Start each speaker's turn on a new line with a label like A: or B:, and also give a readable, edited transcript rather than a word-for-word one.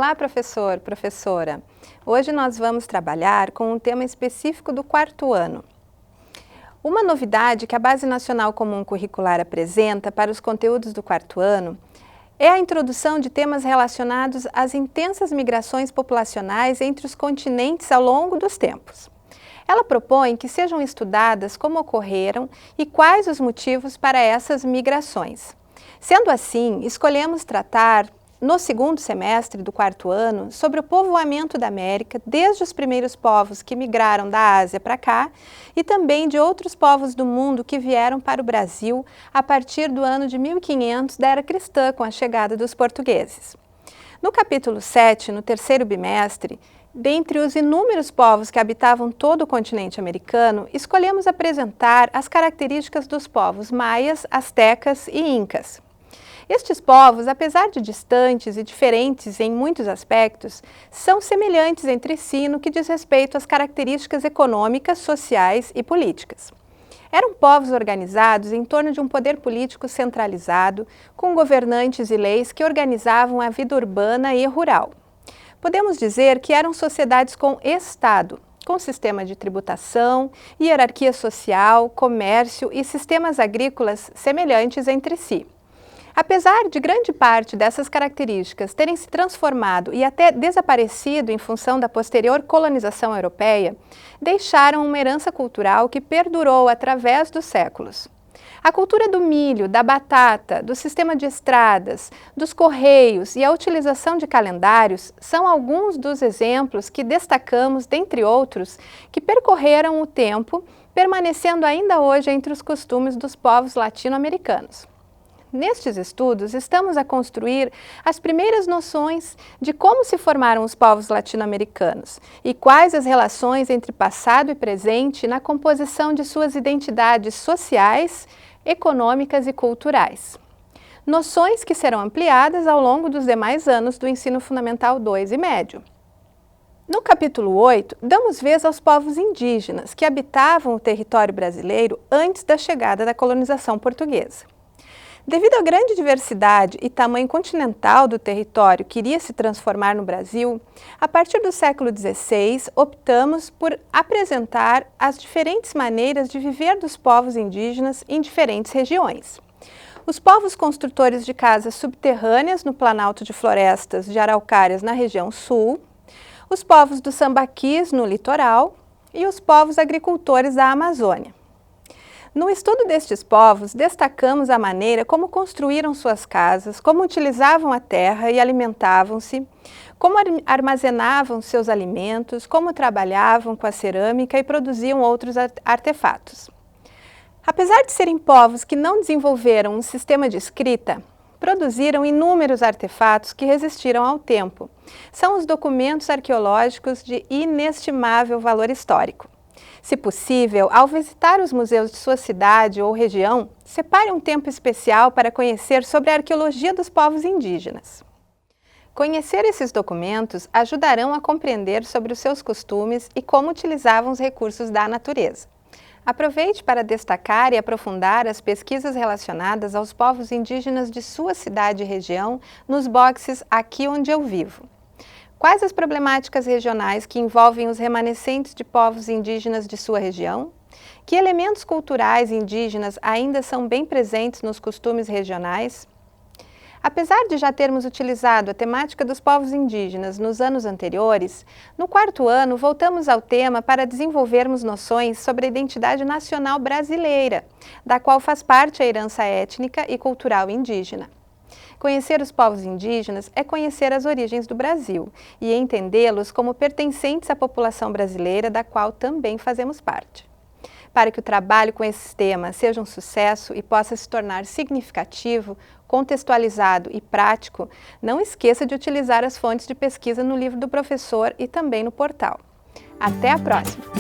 A: Olá, professor, professora! Hoje nós vamos trabalhar com um tema específico do quarto ano. Uma novidade que a Base Nacional Comum Curricular apresenta para os conteúdos do quarto ano é a introdução de temas relacionados às intensas migrações populacionais entre os continentes ao longo dos tempos. Ela propõe que sejam estudadas como ocorreram e quais os motivos para essas migrações. Sendo assim, escolhemos tratar no segundo semestre do quarto ano sobre o povoamento da América, desde os primeiros povos que migraram da Ásia para cá e também de outros povos do mundo que vieram para o Brasil a partir do ano de 1500 da Era Cristã, com a chegada dos portugueses. No capítulo 7, no terceiro bimestre, dentre os inúmeros povos que habitavam todo o continente americano, escolhemos apresentar as características dos povos maias, astecas e incas. Estes povos, apesar de distantes e diferentes em muitos aspectos, são semelhantes entre si no que diz respeito às características econômicas, sociais e políticas. Eram povos organizados em torno de um poder político centralizado, com governantes e leis que organizavam a vida urbana e rural. Podemos dizer que eram sociedades com Estado, com sistema de tributação, hierarquia social, comércio e sistemas agrícolas semelhantes entre si. Apesar de grande parte dessas características terem se transformado e até desaparecido em função da posterior colonização europeia, deixaram uma herança cultural que perdurou através dos séculos. A cultura do milho, da batata, do sistema de estradas, dos correios e a utilização de calendários são alguns dos exemplos que destacamos, dentre outros, que percorreram o tempo, permanecendo ainda hoje entre os costumes dos povos latino-americanos. Nestes estudos, estamos a construir as primeiras noções de como se formaram os povos latino-americanos e quais as relações entre passado e presente na composição de suas identidades sociais, econômicas e culturais. Noções que serão ampliadas ao longo dos demais anos do ensino fundamental 2 e médio. No capítulo 8, damos vez aos povos indígenas que habitavam o território brasileiro antes da chegada da colonização portuguesa. Devido à grande diversidade e tamanho continental do território que iria se transformar no Brasil, a partir do século XVI, optamos por apresentar as diferentes maneiras de viver dos povos indígenas em diferentes regiões. Os povos construtores de casas subterrâneas no Planalto de Florestas de Araucárias, na região sul, os povos dos sambaquis no litoral e os povos agricultores da Amazônia. No estudo destes povos, destacamos a maneira como construíram suas casas, como utilizavam a terra e alimentavam-se, como armazenavam seus alimentos, como trabalhavam com a cerâmica e produziam outros artefatos. Apesar de serem povos que não desenvolveram um sistema de escrita, produziram inúmeros artefatos que resistiram ao tempo. São os documentos arqueológicos de inestimável valor histórico. Se possível, ao visitar os museus de sua cidade ou região, separe um tempo especial para conhecer sobre a arqueologia dos povos indígenas. Conhecer esses documentos ajudarão a compreender sobre os seus costumes e como utilizavam os recursos da natureza. Aproveite para destacar e aprofundar as pesquisas relacionadas aos povos indígenas de sua cidade e região nos boxes Aqui Onde Eu Vivo. Quais as problemáticas regionais que envolvem os remanescentes de povos indígenas de sua região? Que elementos culturais indígenas ainda são bem presentes nos costumes regionais? Apesar de já termos utilizado a temática dos povos indígenas nos anos anteriores, no quarto ano voltamos ao tema para desenvolvermos noções sobre a identidade nacional brasileira, da qual faz parte a herança étnica e cultural indígena. Conhecer os povos indígenas é conhecer as origens do Brasil e entendê-los como pertencentes à população brasileira, da qual também fazemos parte. Para que o trabalho com esse tema seja um sucesso e possa se tornar significativo, contextualizado e prático, não esqueça de utilizar as fontes de pesquisa no livro do professor e também no portal. Até a próxima!